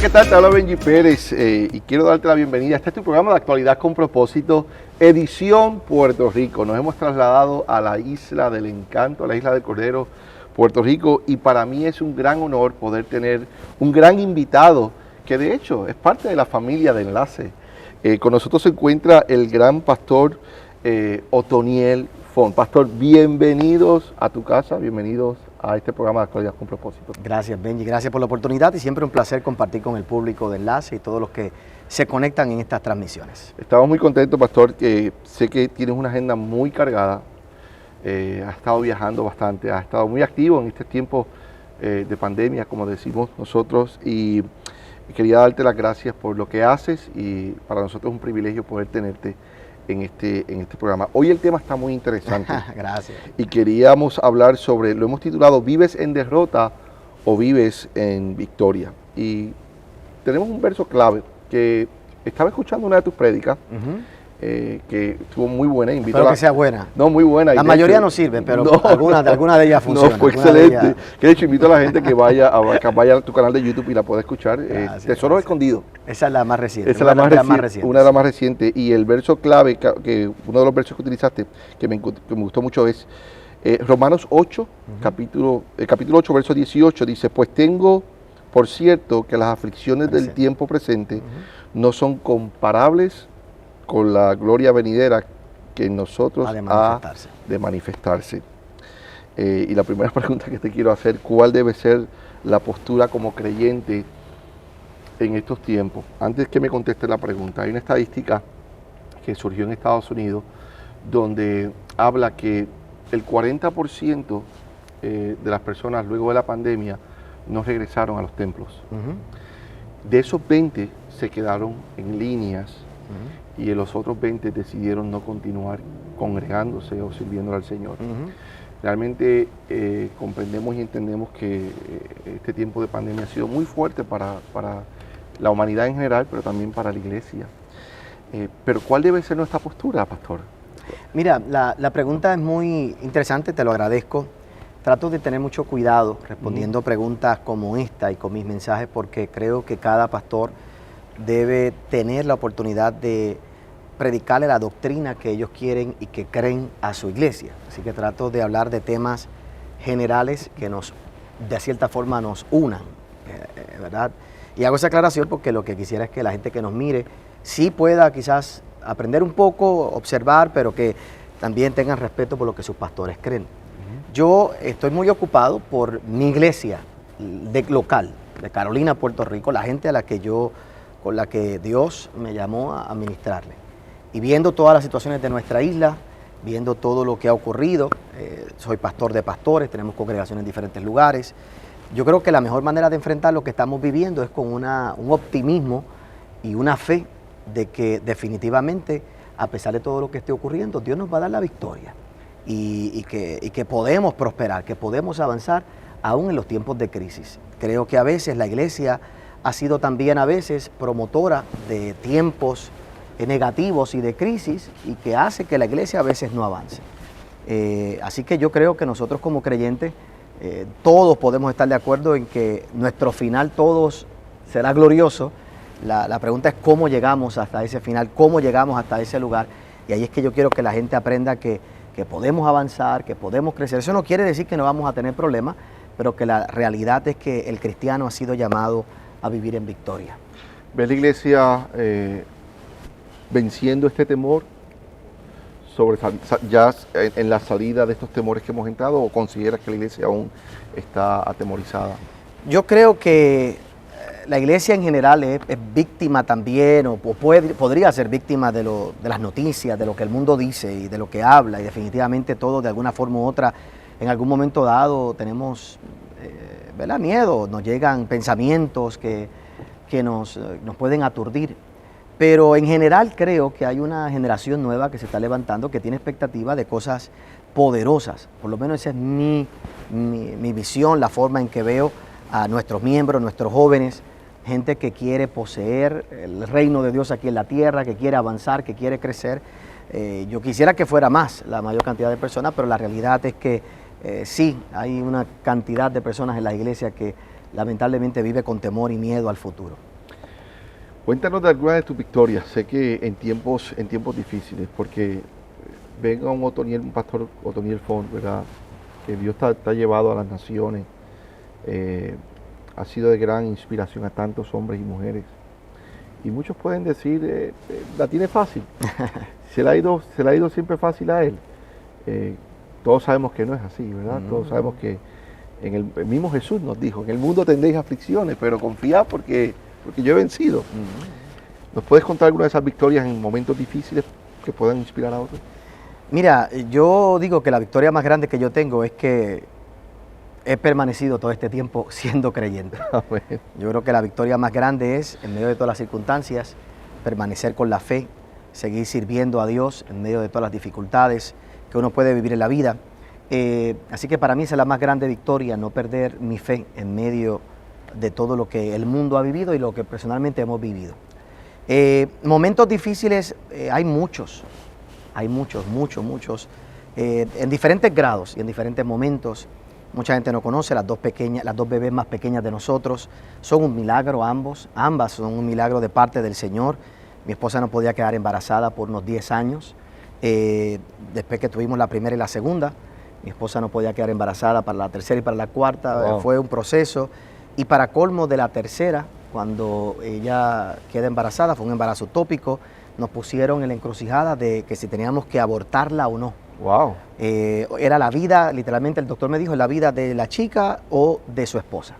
¿qué tal? Te habla Benji Pérez y quiero darte la bienvenida. Este es tu programa de Actualidad con Propósito, edición Puerto Rico. Nos hemos trasladado a la Isla del Encanto, a la Isla del Cordero, Puerto Rico, y para mí es un gran honor poder tener un gran invitado que de hecho es parte de la familia de Enlace. Con nosotros se encuentra el gran pastor Otoniel Font. Pastor, bienvenidos a tu casa, bienvenidos a este programa de Actualidad con Propósito. Gracias, Benji, gracias por la oportunidad y siempre un placer compartir con el público de Enlace y todos los que se conectan en estas transmisiones. Estamos muy contentos, pastor, que sé que tienes una agenda muy cargada, has estado viajando bastante, has estado muy activo en este tiempo de pandemia, como decimos nosotros, y quería darte las gracias por lo que haces y para nosotros es un privilegio poder tenerte en este programa. Hoy el tema está muy interesante. Gracias. Y queríamos hablar sobre, lo hemos titulado, ¿vives en derrota o vives en victoria? Y tenemos un verso clave que estaba escuchando una de tus prédicas, que estuvo muy buena. Espero que sea buena. No, muy buena. La mayoría no sirve, pero alguna de ellas funciona. No, fue excelente. Que de hecho invito a la gente que vaya a tu canal de YouTube y la pueda escuchar. Tesoros Escondidos. Esa es la más reciente. Esa es la más reciente. Una de las más recientes. Y el verso clave, que uno de los versos que utilizaste, que me gustó mucho, es Romanos 8, capítulo 8, verso 18, dice, pues tengo por cierto que las aflicciones del tiempo presente no son comparables con la gloria venidera que en nosotros ha de manifestarse. Y la primera pregunta que te quiero hacer, ¿cuál debe ser la postura como creyente en estos tiempos? Antes que me conteste la pregunta, hay una estadística que surgió en Estados Unidos donde habla que el 40% de las personas luego de la pandemia no regresaron a los templos. De esos 20 se quedaron en líneas y los otros 20 decidieron no continuar congregándose o sirviendo al Señor. Realmente comprendemos y entendemos que este tiempo de pandemia ha sido muy fuerte para la humanidad en general, pero también para la iglesia. Pero ¿cuál debe ser nuestra postura, pastor? Mira, la pregunta es muy interesante, te lo agradezco. Trato de tener mucho cuidado respondiendo preguntas como esta y con mis mensajes porque creo que cada pastor debe tener la oportunidad de predicarle la doctrina que ellos quieren y que creen a su iglesia. Así que trato de hablar de temas generales que de cierta forma nos unan, ¿verdad? Y hago esa aclaración porque lo que quisiera es que la gente que nos mire sí pueda quizás aprender un poco, observar, pero que también tengan respeto por lo que sus pastores creen. Yo estoy muy ocupado por mi iglesia local, de Carolina, Puerto Rico, la gente con la que Dios me llamó a ministrarle. Y viendo todas las situaciones de nuestra isla, viendo todo lo que ha ocurrido, soy pastor de pastores, tenemos congregaciones en diferentes lugares. Yo creo que la mejor manera de enfrentar lo que estamos viviendo es con un optimismo y una fe de que definitivamente, a pesar de todo lo que esté ocurriendo, Dios nos va a dar la victoria y que podemos prosperar, que podemos avanzar aún en los tiempos de crisis. Creo que a veces la iglesia ha sido también a veces promotora de tiempos negativos y de crisis y que hace que la iglesia a veces no avance. Así que yo creo que nosotros como creyentes todos podemos estar de acuerdo en que nuestro final todos será glorioso. La pregunta es cómo llegamos hasta ese final, cómo llegamos hasta ese lugar. Y ahí es que yo quiero que la gente aprenda que podemos avanzar, que podemos crecer. Eso no quiere decir que no vamos a tener problemas, pero que la realidad es que el cristiano ha sido llamado a vivir en victoria. ¿Ves la iglesia venciendo este temor ya en la salida de estos temores que hemos entrado o consideras que la iglesia aún está atemorizada? Yo creo que la iglesia en general es víctima también o podría ser víctima de las noticias, de lo que el mundo dice y de lo que habla y definitivamente todo de alguna forma u otra en algún momento dado tenemos miedo, nos llegan pensamientos que nos pueden aturdir. Pero en general creo que hay una generación nueva que se está levantando que tiene expectativa de cosas poderosas. Por lo menos esa es mi visión, la forma en que veo a nuestros miembros, nuestros jóvenes, gente que quiere poseer el reino de Dios aquí en la tierra, que quiere avanzar, que quiere crecer. Yo quisiera que fuera más la mayor cantidad de personas, pero la realidad es que sí, hay una cantidad de personas en la iglesia que lamentablemente vive con temor y miedo al futuro. Cuéntanos de algunas de tus victorias. Sé que en tiempos difíciles, porque ven a un pastor Otoniel Font, ¿verdad? Que Dios te ha llevado a las naciones. Ha sido de gran inspiración a tantos hombres y mujeres. Y muchos pueden decir, la tiene fácil. Se le ha ido siempre fácil a él. Todos sabemos que no es así, ¿verdad? Todos sabemos que el mismo Jesús nos dijo, en el mundo tendréis aflicciones, pero confiad porque yo he vencido. ¿Nos puedes contar alguna de esas victorias en momentos difíciles que puedan inspirar a otros? Mira, yo digo que la victoria más grande que yo tengo es que he permanecido todo este tiempo siendo creyente. Yo creo que la victoria más grande es, en medio de todas las circunstancias, permanecer con la fe, seguir sirviendo a Dios en medio de todas las dificultades que uno puede vivir en la vida. Así que para mí esa es la más grande victoria, no perder mi fe en medio de todo lo que el mundo ha vivido y lo que personalmente hemos vivido. Momentos difíciles hay muchos, en diferentes grados y en diferentes momentos. Mucha gente no conoce, las dos bebés más pequeñas de nosotros son un milagro ambas son un milagro de parte del Señor. Mi esposa no podía quedar embarazada por unos 10 años, después que tuvimos la primera y la segunda, mi esposa no podía quedar embarazada para la tercera y para la cuarta. Wow. Fue un proceso, y para colmo de la tercera, cuando ella queda embarazada, fue un embarazo utópico, nos pusieron en la encrucijada de que si teníamos que abortarla o no. Wow. Era la vida, literalmente el doctor me dijo, la vida de la chica o de su esposa.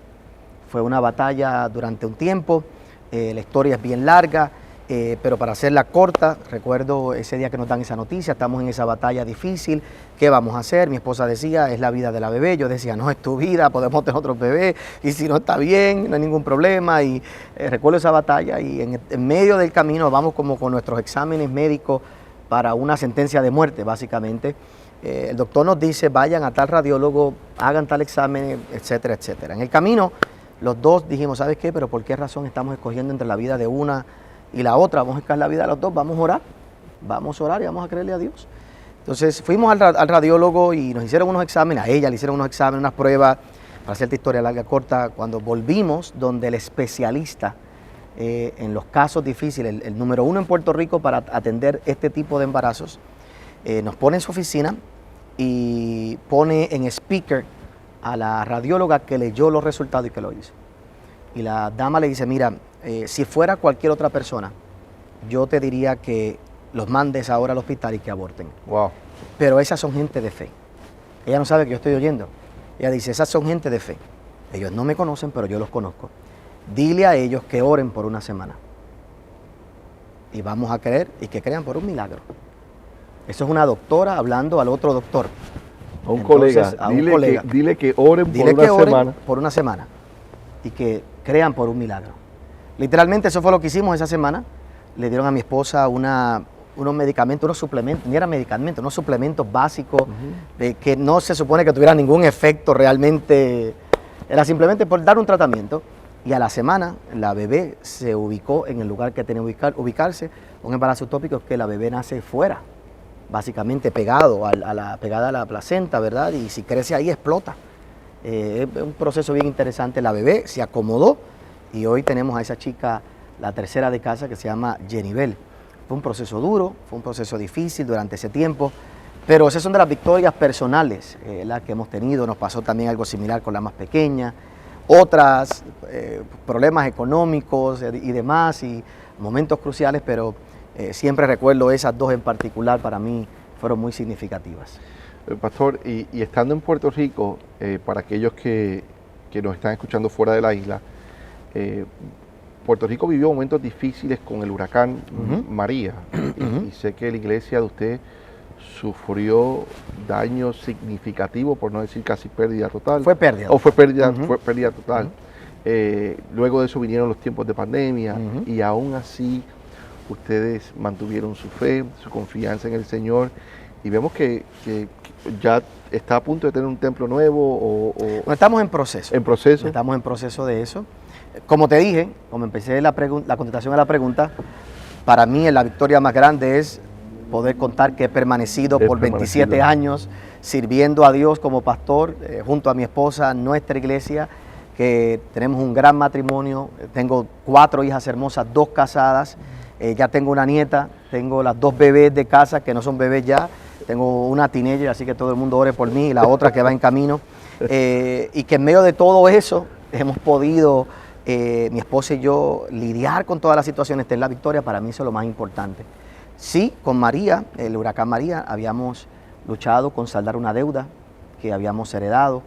Fue una batalla durante un tiempo, la historia es bien larga, pero para hacerla corta, recuerdo ese día que nos dan esa noticia, estamos en esa batalla difícil, ¿qué vamos a hacer? Mi esposa decía, es la vida de la bebé, yo decía, no, es tu vida, podemos tener otro bebé, y si no está bien, no hay ningún problema, y recuerdo esa batalla, y en medio del camino vamos como con nuestros exámenes médicos para una sentencia de muerte, básicamente. El doctor nos dice, vayan a tal radiólogo, hagan tal examen, etcétera, etcétera. En el camino, los dos dijimos, ¿sabes qué? Pero ¿por qué razón estamos escogiendo entre la vida de una y la otra? Vamos a escoger la vida de los dos, vamos a orar y vamos a creerle a Dios. Entonces fuimos al radiólogo y nos hicieron unos exámenes, a ella le hicieron unos exámenes, unas pruebas, para hacerte historia larga, corta. Cuando volvimos, donde el especialista en los casos difíciles, el número 1 en Puerto Rico para atender este tipo de embarazos, nos pone en su oficina y pone en speaker a la radióloga que leyó los resultados y que lo hizo. Y la dama le dice, mira, si fuera cualquier otra persona, yo te diría que los mandes ahora al hospital y que aborten. Wow. Pero esas son gente de fe. Ella no sabe que yo estoy oyendo. Ella dice, esas son gente de fe. Ellos no me conocen, pero yo los conozco. Dile a ellos que oren por una semana. Y vamos a creer y que crean por un milagro. Eso es una doctora hablando al otro doctor. A un colega. Dile que oren por una semana. Y que crean por un milagro. Literalmente eso fue lo que hicimos esa semana. Le dieron a mi esposa unos medicamentos, unos suplementos, ni eran medicamentos, unos suplementos básicos de que no se supone que tuvieran ningún efecto realmente. Era simplemente por dar un tratamiento. Y a la semana la bebé se ubicó en el lugar que tenía que ubicarse. Un embarazo utópico es que la bebé nace fuera, básicamente pegada a la placenta, ¿verdad? Y si crece ahí explota. Es un proceso bien interesante. La bebé se acomodó y hoy tenemos a esa chica, la tercera de casa, que se llama Jenibel. Fue un proceso duro, fue un proceso difícil durante ese tiempo, pero esas son de las victorias personales las que hemos tenido. Nos pasó también algo similar con la más pequeña, otras problemas económicos y demás, y momentos cruciales, pero siempre recuerdo esas dos en particular, para mí fueron muy significativas. Pastor, y estando en Puerto Rico, para aquellos que nos están escuchando fuera de la isla, Puerto Rico vivió momentos difíciles con el huracán María, y sé que la iglesia de usted sufrió daños significativos, por no decir casi pérdida total. Fue pérdida. Fue pérdida total. Luego de eso vinieron los tiempos de pandemia, y aún así ustedes mantuvieron su fe, su confianza en el Señor, y vemos que ya está a punto de tener un templo nuevo. No, estamos en proceso. ¿En proceso? Estamos en proceso de eso. Como te dije, como empecé la contestación a la pregunta, para mí la victoria más grande es poder contar que he permanecido por 27 años sirviendo a Dios como pastor, junto a mi esposa, nuestra iglesia, que tenemos un gran matrimonio, tengo 4 hijas hermosas, 2 casadas, ya tengo una nieta, tengo las 2 bebés de casa que no son bebés ya, tengo una teenager, así que todo el mundo ore por mí, y la otra que va en camino, y que en medio de todo eso hemos podido, mi esposa y yo, lidiar con todas las situaciones, tener la victoria. Para mí eso es lo más importante. Sí, con María, el huracán María, habíamos luchado con saldar una deuda que habíamos heredado,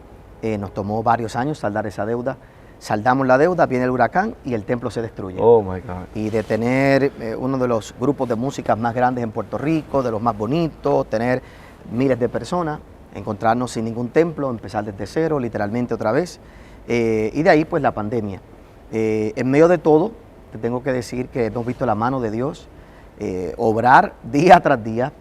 nos tomó varios años saldar esa deuda. Saldamos la deuda, viene el huracán y el templo se destruye. Oh my God. Y de tener uno de los grupos de música más grandes en Puerto Rico, de los más bonitos, tener miles de personas, encontrarnos sin ningún templo, empezar desde cero, literalmente otra vez. Y de ahí pues la pandemia. En medio de todo, te tengo que decir que hemos visto la mano de Dios obrar día tras día,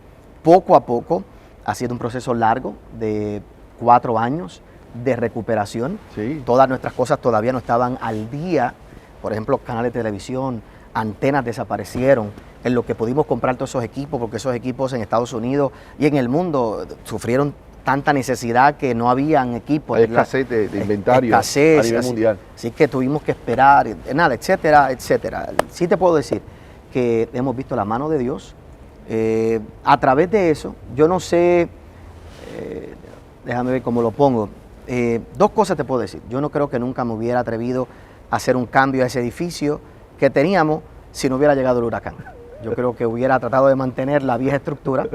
poco a poco. Ha sido un proceso largo de 4 años de recuperación. Sí. Todas nuestras cosas todavía no estaban al día. Por ejemplo, canales de televisión, antenas desaparecieron, en lo que pudimos comprar todos esos equipos, porque esos equipos en Estados Unidos y en el mundo sufrieron tanta necesidad que no habían equipos. Hay escasez de inventario escasez, a nivel mundial. Así que tuvimos que esperar, nada, etcétera, etcétera. Sí te puedo decir que hemos visto la mano de Dios. A través de eso, yo no sé, déjame ver cómo lo pongo. 2 cosas te puedo decir. Yo no creo que nunca me hubiera atrevido a hacer un cambio a ese edificio que teníamos si no hubiera llegado el huracán. Yo creo que hubiera tratado de mantener la vieja estructura.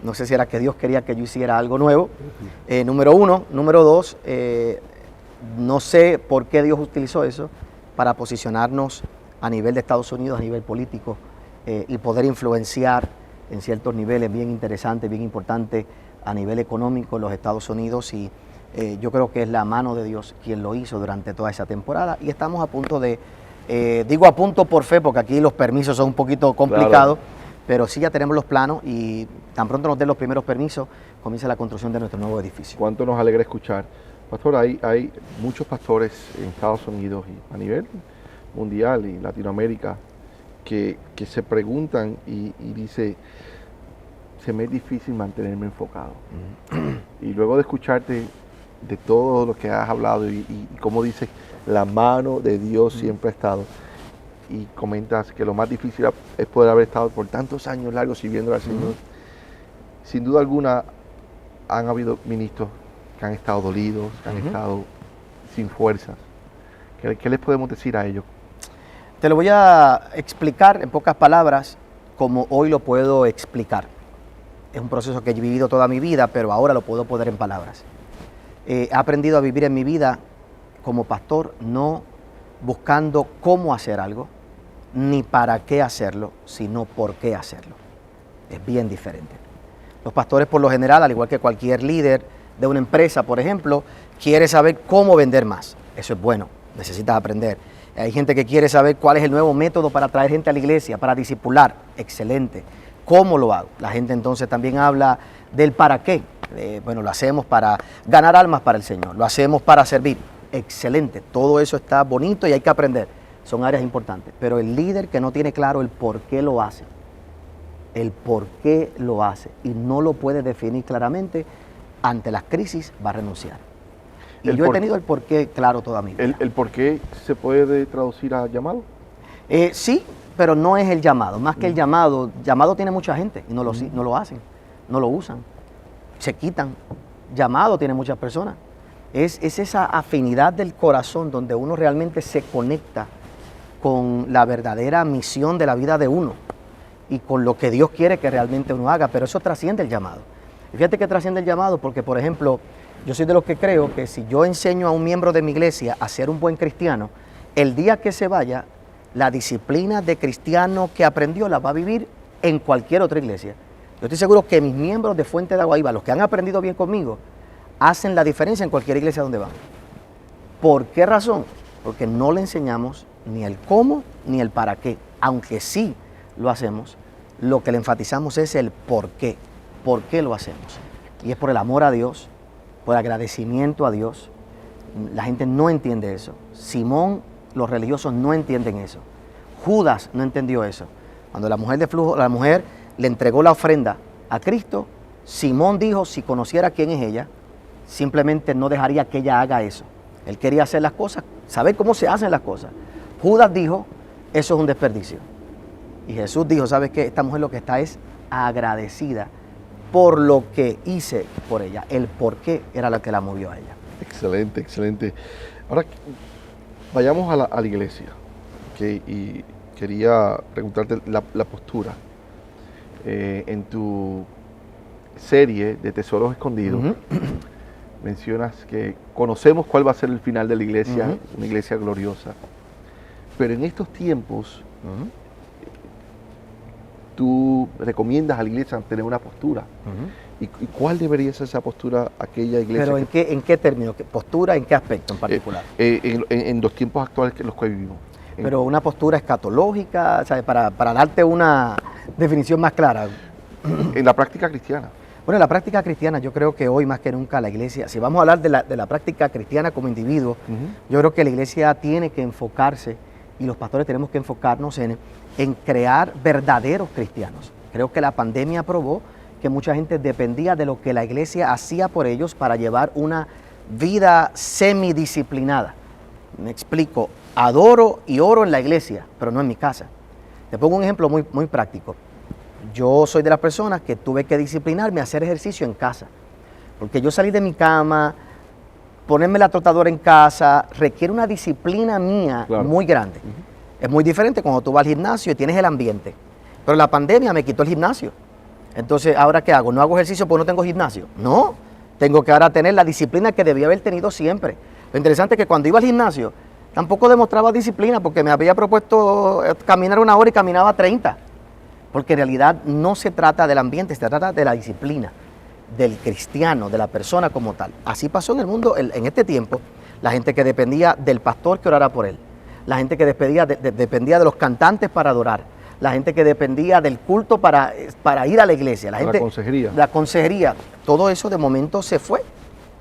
No sé si era que Dios quería que yo hiciera algo nuevo. Número 1. Número 2, no sé por qué Dios utilizó eso para posicionarnos a nivel de Estados Unidos, a nivel político, y poder influenciar en ciertos niveles bien interesantes, bien importantes a nivel económico en los Estados Unidos. Y yo creo que es la mano de Dios quien lo hizo durante toda esa temporada. Y estamos a punto de, digo a punto por fe, porque aquí los permisos son un poquito complicados, claro, pero sí ya tenemos los planos y tan pronto nos den los primeros permisos, comienza la construcción de nuestro nuevo edificio. Cuánto nos alegra escuchar. Pastor, hay muchos pastores en Estados Unidos y a nivel mundial y Latinoamérica que se preguntan y dice, se me es difícil mantenerme enfocado. Y luego de escucharte de todo lo que has hablado y como dices, la mano de Dios siempre ha estado, y comentas que lo más difícil es poder haber estado por tantos años largos sirviendo al Señor. Sin duda alguna han habido ministros que han estado dolidos, que han estado sin fuerzas. ¿Qué les podemos decir a ellos? Te lo voy a explicar en pocas palabras como hoy lo puedo explicar. Es un proceso que he vivido toda mi vida, pero ahora lo puedo poner en palabras. He aprendido a vivir en mi vida como pastor, no buscando cómo hacer algo, ni para qué hacerlo, sino por qué hacerlo. Es bien diferente. Los pastores, por lo general, al igual que cualquier líder de una empresa, por ejemplo, quiere saber cómo vender más. Eso es bueno, necesitas aprender. Hay gente que quiere saber cuál es el nuevo método para traer gente a la iglesia, para discipular. Excelente. ¿Cómo lo hago? La gente entonces también habla del para qué. Bueno, lo hacemos para ganar almas para el Señor, lo hacemos para servir. Excelente, todo eso está bonito y hay que aprender. Son áreas importantes. Pero el líder que no tiene claro el por qué lo hace, y no lo puede definir claramente, ante las crisis va a renunciar. Y yo he tenido el por qué claro toda mi vida. ¿El por qué se puede traducir a llamado? Sí, pero no es el llamado. Más que el llamado tiene mucha gente y no lo hacen, no lo usan, se quitan. Llamado tiene muchas personas. Es esa afinidad del corazón donde uno realmente se conecta con la verdadera misión de la vida de uno y con lo que Dios quiere que realmente uno haga, pero eso trasciende el llamado. Y fíjate que trasciende el llamado porque, por ejemplo, yo soy de los que creo que si yo enseño a un miembro de mi iglesia a ser un buen cristiano, el día que se vaya, la disciplina de cristiano que aprendió la va a vivir en cualquier otra iglesia. Yo estoy seguro que mis miembros de Fuente de Agua Viva, los que han aprendido bien conmigo, hacen la diferencia en cualquier iglesia donde van. ¿Por qué razón? Porque no le enseñamos ni el cómo ni el para qué. Aunque sí lo hacemos, lo que le enfatizamos es el por qué. ¿Por qué lo hacemos? Y es por el amor a Dios, por agradecimiento a Dios. La gente no entiende eso. Simón, los religiosos no entienden eso. Judas no entendió eso. Cuando la mujer le entregó la ofrenda a Cristo, Simón dijo, si conociera quién es ella, simplemente no dejaría que ella haga eso. Él quería hacer las cosas, saber cómo se hacen las cosas. Judas dijo, eso es un desperdicio. Y Jesús dijo, ¿sabes qué? Esta mujer lo que está es agradecida por lo que hice por ella. El por qué era lo que la movió a ella. Excelente, excelente. Ahora, vayamos a la iglesia. ¿Okay? Y quería preguntarte la postura. En tu serie de Tesoros Escondidos, mencionas que conocemos cuál va a ser el final de la iglesia, una iglesia gloriosa. Pero en estos tiempos, tú recomiendas a la iglesia tener una postura. ¿Y cuál debería ser esa postura aquella iglesia? ¿Pero en qué término? ¿Qué postura? ¿En qué aspecto en particular? En los tiempos actuales en los que vivimos. Pero una postura escatológica, ¿sabes? Para darte una definición más clara. En la práctica cristiana. Bueno, en la práctica cristiana yo creo que hoy más que nunca la iglesia, si vamos a hablar de la práctica cristiana como individuo, yo creo que la iglesia tiene que enfocarse y los pastores tenemos que enfocarnos en crear verdaderos cristianos. Creo que la pandemia probó que mucha gente dependía de lo que la iglesia hacía por ellos para llevar una vida semidisciplinada. Me explico, adoro y oro en la iglesia, pero no en mi casa. Te pongo un ejemplo muy, muy práctico. Yo soy de las personas que tuve que disciplinarme a hacer ejercicio en casa, porque yo salí de mi cama, ponerme la trotadora en casa, requiere una disciplina mía muy grande. Es muy diferente cuando tú vas al gimnasio y tienes el ambiente. Pero la pandemia me quitó el gimnasio. Entonces, ¿ahora qué hago? ¿No hago ejercicio porque no tengo gimnasio? No, tengo que ahora tener la disciplina que debía haber tenido siempre. Lo interesante es que cuando iba al gimnasio, tampoco demostraba disciplina porque me había propuesto caminar 1 hora y caminaba 30. Porque en realidad no se trata del ambiente, se trata de la disciplina, del cristiano, de la persona como tal. Así pasó en el mundo en este tiempo. La gente que dependía del pastor que orara por él, la gente que dependía de los cantantes para adorar, la gente que dependía del culto para ir a la iglesia, la consejería. La consejería, todo eso de momento se fue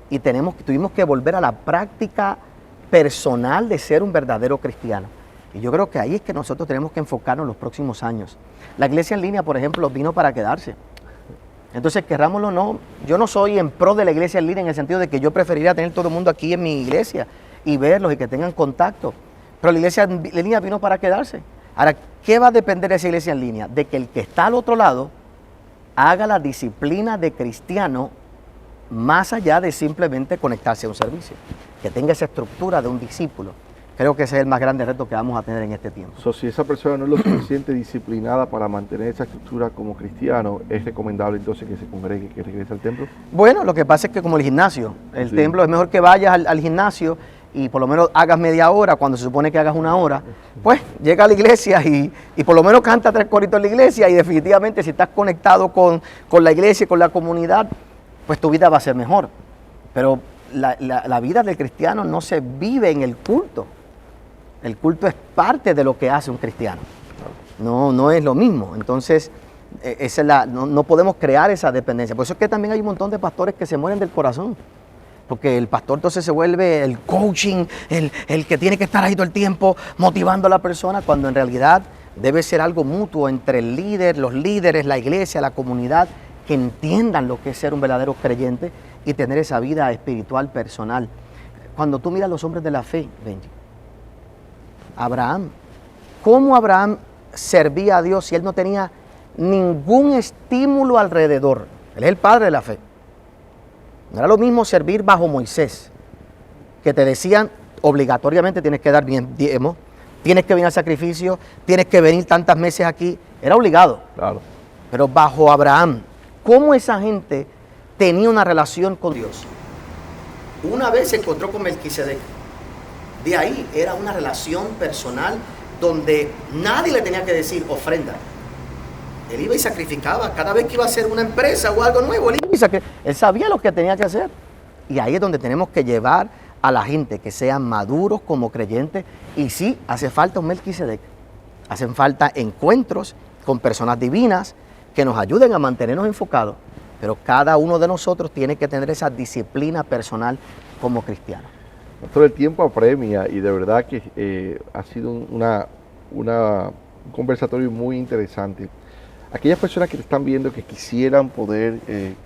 y tuvimos que volver a la práctica personal de ser un verdadero cristiano. Y yo creo que ahí es que nosotros tenemos que enfocarnos en los próximos años. La iglesia en línea, por ejemplo, vino para quedarse. Entonces, querrámoslo o no, yo no soy en pro de la iglesia en línea en el sentido de que yo preferiría tener todo el mundo aquí en mi iglesia y verlos y que tengan contacto. Pero la iglesia en línea vino para quedarse. Ahora, ¿qué va a depender de esa iglesia en línea? De que el que está al otro lado haga la disciplina de cristiano más allá de simplemente conectarse a un servicio. Que tenga esa estructura de un discípulo. Creo que ese es el más grande reto que vamos a tener en este tiempo. Si esa persona no es lo suficiente disciplinada para mantener esa estructura como cristiano, ¿es recomendable entonces que se congregue, que regrese al templo? Bueno, lo que pasa es que como el gimnasio, el templo es mejor que vayas al gimnasio y por lo menos hagas media hora cuando se supone que hagas 1 hora, pues llega a la iglesia y por lo menos canta 3 coritos en la iglesia y definitivamente si estás conectado con la iglesia y con la comunidad, pues tu vida va a ser mejor. Pero la vida del cristiano no se vive en el culto. El culto es parte de lo que hace un cristiano. No es lo mismo. Entonces, no podemos crear esa dependencia. Por eso es que también hay un montón de pastores que se mueren del corazón. Porque el pastor entonces se vuelve el coaching, el que tiene que estar ahí todo el tiempo motivando a la persona, cuando en realidad debe ser algo mutuo entre el líder, los líderes, la iglesia, la comunidad, que entiendan lo que es ser un verdadero creyente y tener esa vida espiritual personal. Cuando tú miras a los hombres de la fe, Benji, Abraham, ¿cómo Abraham servía a Dios si él no tenía ningún estímulo alrededor? Él es el padre de la fe. No era lo mismo servir bajo Moisés, que te decían obligatoriamente tienes que dar diezmo, tienes que venir al sacrificio, tienes que venir tantas meses aquí. Era obligado. Claro. Pero bajo Abraham, ¿cómo esa gente tenía una relación con Dios? Una vez se encontró con Melquisedec. De ahí era una relación personal donde nadie le tenía que decir ofrenda. Él iba y sacrificaba cada vez que iba a hacer una empresa o algo nuevo. Él sabía lo que tenía que hacer. Y ahí es donde tenemos que llevar a la gente que sean maduros como creyentes. Y sí, hace falta un Melquisedec. Hacen falta encuentros con personas divinas que nos ayuden a mantenernos enfocados. Pero cada uno de nosotros tiene que tener esa disciplina personal como cristiano. Todo el tiempo apremia y de verdad que ha sido un conversatorio muy interesante. Aquellas personas que te están viendo que quisieran poder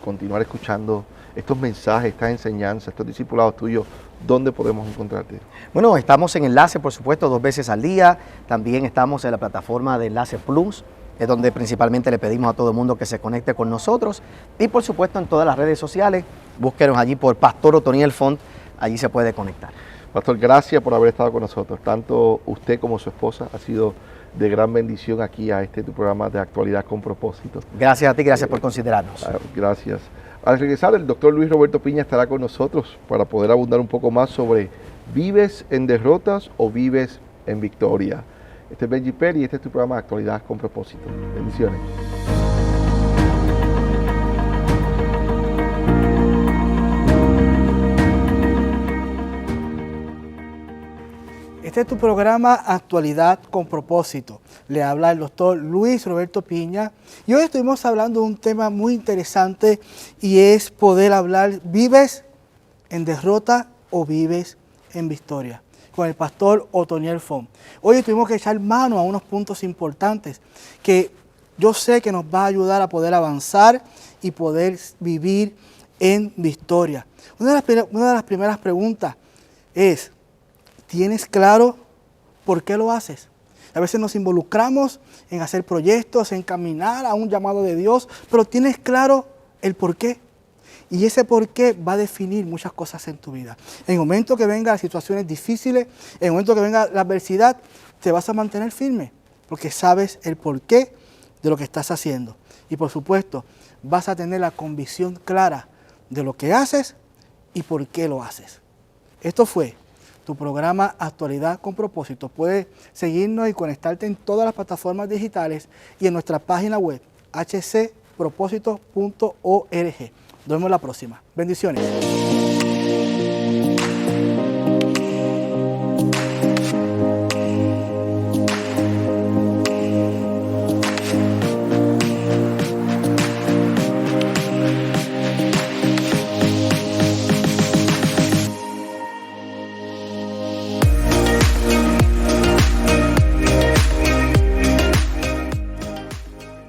continuar escuchando estos mensajes, estas enseñanzas, estos discipulados tuyos, ¿dónde podemos encontrarte? Bueno, estamos en Enlace, por supuesto, 2 veces al día. También estamos en la plataforma de Enlace Plus, es donde principalmente le pedimos a todo el mundo que se conecte con nosotros. Y por supuesto en todas las redes sociales, búsquenos allí por Pastor Otoniel Font, allí se puede conectar. Pastor, gracias por haber estado con nosotros. Tanto usted como su esposa ha sido de gran bendición aquí a tu programa de Actualidad con Propósito. Gracias a ti, gracias por considerarnos. Gracias. Al regresar, el doctor Luis Roberto Piña estará con nosotros para poder abundar un poco más sobre ¿vives en derrotas o vives en victoria? Este es Benji Pérez y este es tu programa de Actualidad con Propósito. Bendiciones. Este es tu programa Actualidad con Propósito. Le habla el doctor Luis Roberto Piña y hoy estuvimos hablando de un tema muy interesante y es poder hablar, ¿vives en derrota o vives en victoria? Con el pastor Otoniel Font. Hoy tuvimos que echar mano a unos puntos importantes que yo sé que nos va a ayudar a poder avanzar y poder vivir en victoria. Una de las primeras preguntas es, ¿tienes claro por qué lo haces? A veces nos involucramos en hacer proyectos, en caminar a un llamado de Dios, pero ¿tienes claro el por qué? Y ese por qué va a definir muchas cosas en tu vida. En el momento que vengan las situaciones difíciles, en el momento que venga la adversidad, te vas a mantener firme, porque sabes el porqué de lo que estás haciendo. Y por supuesto, vas a tener la convicción clara de lo que haces y por qué lo haces. Esto fue tu programa Actualidad con Propósito. Puedes seguirnos y conectarte en todas las plataformas digitales y en nuestra página web hcpropósito.org. Nos vemos la próxima. Bendiciones.